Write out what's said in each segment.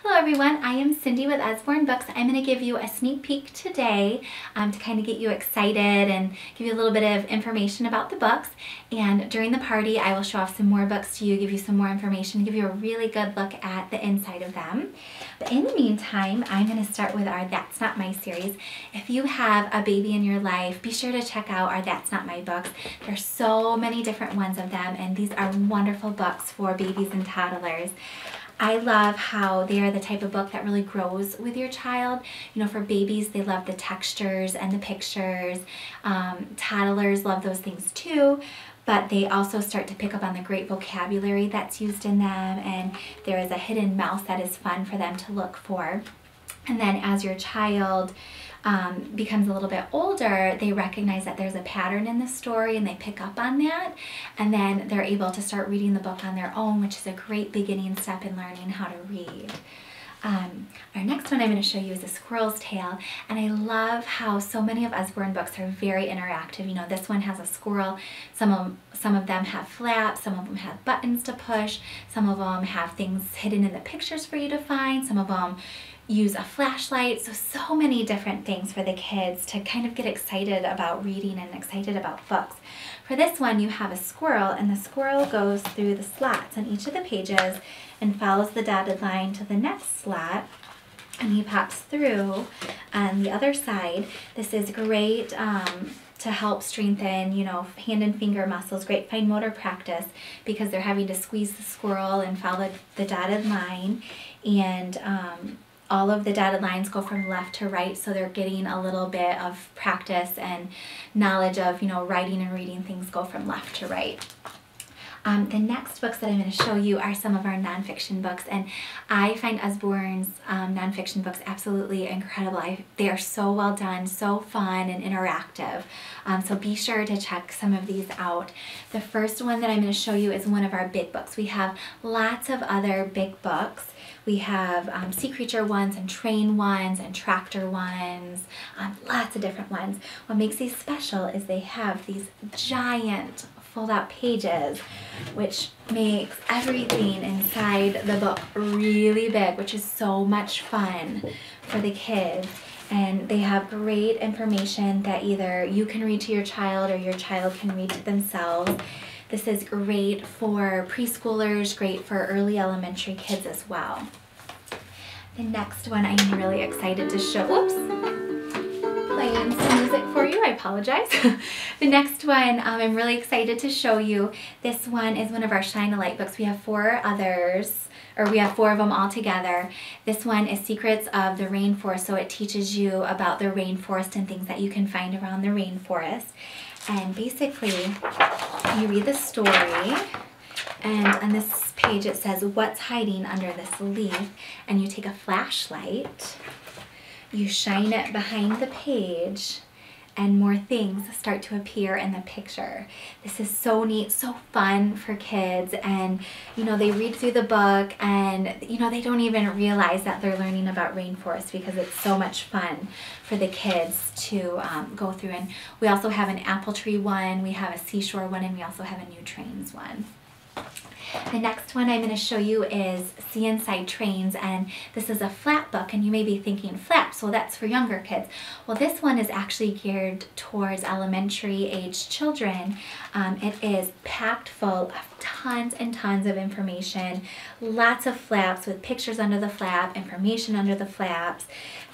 Hello everyone, I am Cindy with Usborne Books. I'm going to give you a sneak peek today to kind of get you excited and give you a little bit of information about the books. And during the party I will show off some more books to you, give you some more information, give you a really good look at the inside of them. But in the meantime, I'm going to start with our That's Not My series. If you have a baby in your life, be sure to check out our That's Not My books. There's so many different ones of them, and these are wonderful books for babies and toddlers. I love how they are the type of book that really grows with your child. You know, for babies, they love the textures and the pictures. Toddlers love those things too, but they also start to pick up on the great vocabulary that's used in them, and there is a hidden mouse that is fun for them to look for. And then as your child becomes a little bit older, they recognize that there's a pattern in the story and they pick up on that, and then they're able to start reading the book on their own, which is a great beginning step in learning how to read. Our next one I'm going to show you is A Squirrel's Tale, and I love how so many of Usborne books are very interactive. You know, this one has a squirrel, some of them have flaps, some of them have buttons to push, some of them have things hidden in the pictures for you to find, some of them use a flashlight, so many different things for the kids to kind of get excited about reading and excited about books. For this one, you have a squirrel, and the squirrel goes through the slots on each of the pages and follows the dotted line to the next slot, and he pops through on the other side. This is great to help strengthen, you know, hand and finger muscles, great fine motor practice, because they're having to squeeze the squirrel and follow the dotted line, and all of the dotted lines go from left to right, so they're getting a little bit of practice and knowledge of, you know, writing and reading things go from left to right. The next books that I'm going to show you are some of our nonfiction books, and I find Usborne's nonfiction books absolutely incredible. They are so well done, so fun and interactive, so be sure to check some of these out. The first one that I'm going to show you is one of our big books. We have lots of other big books. We have sea creature ones and train ones and tractor ones, lots of different ones. What makes these special is they have these giant fold-out pages, which makes everything inside the book really big, which is so much fun for the kids. And they have great information that either you can read to your child or your child can read to themselves. This is great for preschoolers, great for early elementary kids as well. The next one I'm really excited to show, playing some music for you, I apologize. The next one I'm really excited to show you. This one is one of our Shine a Light books. We have four others, or we have four of them all together. This one is Secrets of the Rainforest, so it teaches you about the rainforest and things that you can find around the rainforest. And basically, you read the story, and on this page it says, what's hiding under this leaf? And you take a flashlight, you shine it behind the page, and more things start to appear in the picture. This is so neat, so fun for kids, and you know, they read through the book and you know, they don't even realize that they're learning about rainforests because it's so much fun for the kids to go through. And we also have an apple tree one, we have a seashore one, and we also have a new trains one. The next one I'm going to show you is See Inside Trains, and this is a flap book, and you may be thinking, flaps, well that's for younger kids. Well, this one is actually geared towards elementary age children. It is packed full of tons and tons of information, lots of flaps with pictures under the flap, information under the flaps.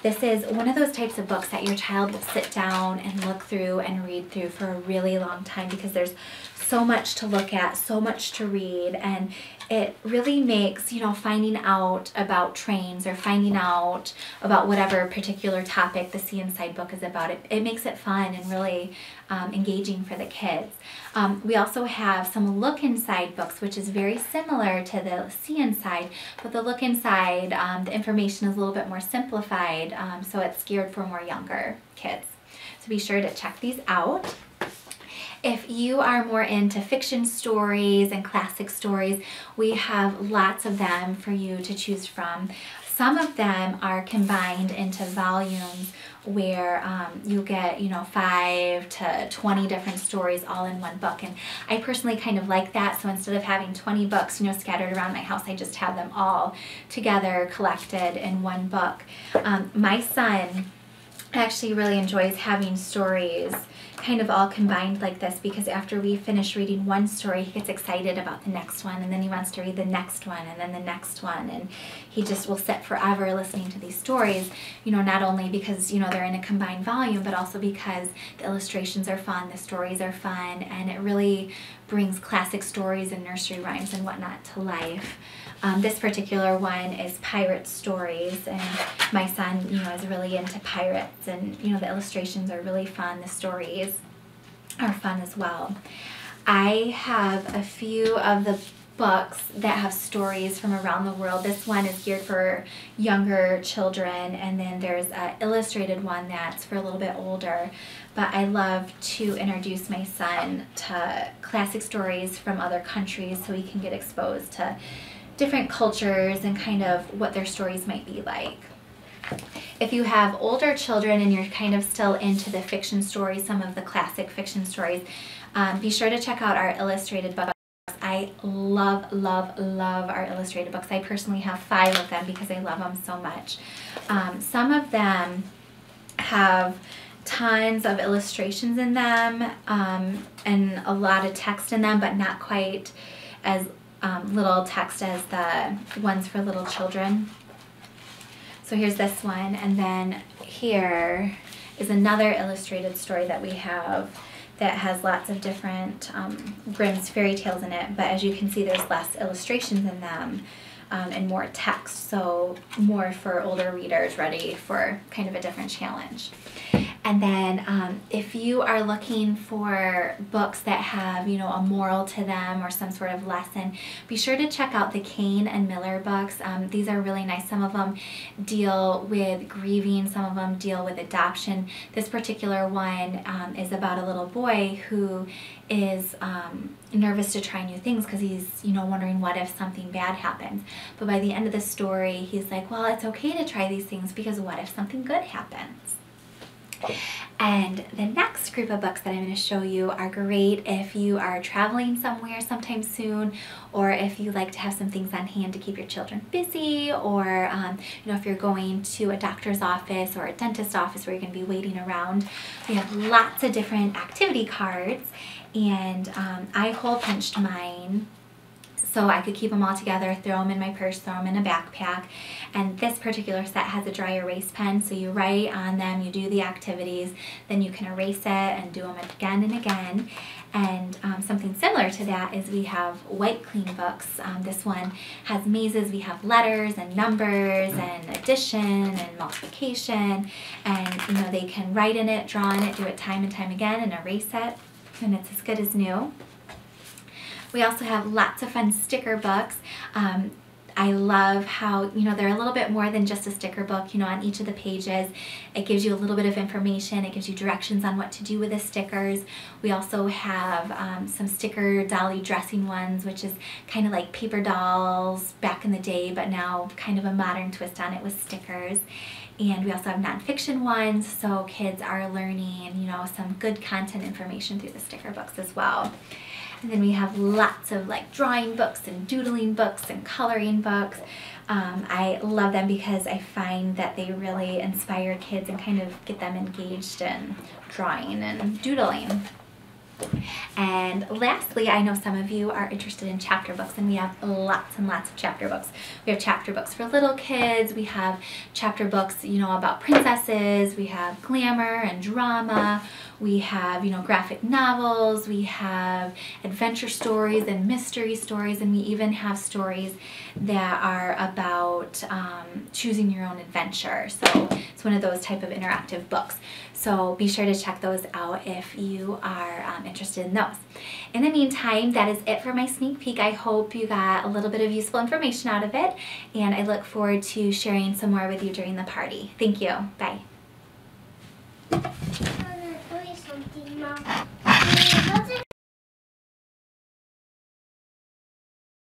This is one of those types of books that your child will sit down and look through and read through for a really long time, because there's so much to look at, so much to read, and it really makes, you know, finding out about trains or finding out about whatever particular topic the See Inside book is about, it makes it fun and really engaging for the kids. We also have some Look Inside books, which is very similar to the See Inside, but the Look Inside, the information is a little bit more simplified, so it's geared for more younger kids. So be sure to check these out. If you are more into fiction stories and classic stories, we have lots of them for you to choose from. Some of them are combined into volumes where you'll get, 5 to 20 different stories all in one book. And I personally kind of like that. So instead of having 20 books, scattered around my house, I just have them all together collected in one book. My son actually really enjoys having stories kind of all combined like this, because after we finish reading one story, he gets excited about the next one, and then he wants to read the next one and then the next one, and he just will sit forever listening to these stories, not only because they're in a combined volume, but also because the illustrations are fun, the stories are fun, and it really brings classic stories and nursery rhymes and whatnot to life. This particular one is pirate stories, and my son, is really into pirates, and the illustrations are really fun. The stories are fun as well. I have a few of the books that have stories from around the world. This one is geared for younger children, and then there's an illustrated one that's for a little bit older. But I love to introduce my son to classic stories from other countries so he can get exposed to different cultures and kind of what their stories might be like. If you have older children and you're kind of still into the fiction stories, some of the classic fiction stories, be sure to check out our illustrated books. I love, love, love our illustrated books. I personally have 5 of them because I love them so much. Some of them have tons of illustrations in them and a lot of text in them, but not quite as little text as the ones for little children. So here's this one, and then here is another illustrated story that we have that has lots of different Grimm's fairy tales in it, but as you can see, there's less illustrations in them and more text, so more for older readers ready for kind of a different challenge. And then if you are looking for books that have, a moral to them or some sort of lesson, be sure to check out the Kane and Miller books. These are really nice. Some of them deal with grieving, some of them deal with adoption. This particular one is about a little boy who is nervous to try new things because he's, wondering what if something bad happens. But by the end of the story, he's like, well, it's okay to try these things because what if something good happens? And the next group of books that I'm going to show you are great if you are traveling somewhere sometime soon, or if you like to have some things on hand to keep your children busy, or if you're going to a doctor's office or a dentist's office where you're going to be waiting around. We have lots of different activity cards, and I hole punched mine so I could keep them all together, throw them in my purse, throw them in a backpack. And this particular set has a dry erase pen, so you write on them, you do the activities, then you can erase it and do them again and again. And something similar to that is we have white clean books. This one has mazes. We have letters and numbers and addition and multiplication, and they can write in it, draw in it, do it time and time again, and erase it, and it's as good as new. We also have lots of fun sticker books. I love how, they're a little bit more than just a sticker book. On each of the pages, it gives you a little bit of information. It gives you directions on what to do with the stickers. We also have some sticker dolly dressing ones, which is kind of like paper dolls back in the day, but now kind of a modern twist on it with stickers. And we also have nonfiction ones, so kids are learning, some good content information through the sticker books as well. And then we have lots of drawing books and doodling books and coloring books. I love them because I find that they really inspire kids and kind of get them engaged in drawing and doodling. And lastly, I know some of you are interested in chapter books, and we have lots and lots of chapter books. We have chapter books for little kids. We have chapter books, about princesses. We have glamour and drama. We have, graphic novels. We have adventure stories and mystery stories, and we even have stories that are about choosing your own adventure. So it's one of those type of interactive books. So be sure to check those out if you are interested in those. In the meantime, that is it for my sneak peek. I hope you got a little bit of useful information out of it, and I look forward to sharing some more with you during the party. Thank you. Bye. I want to show you something, Mom.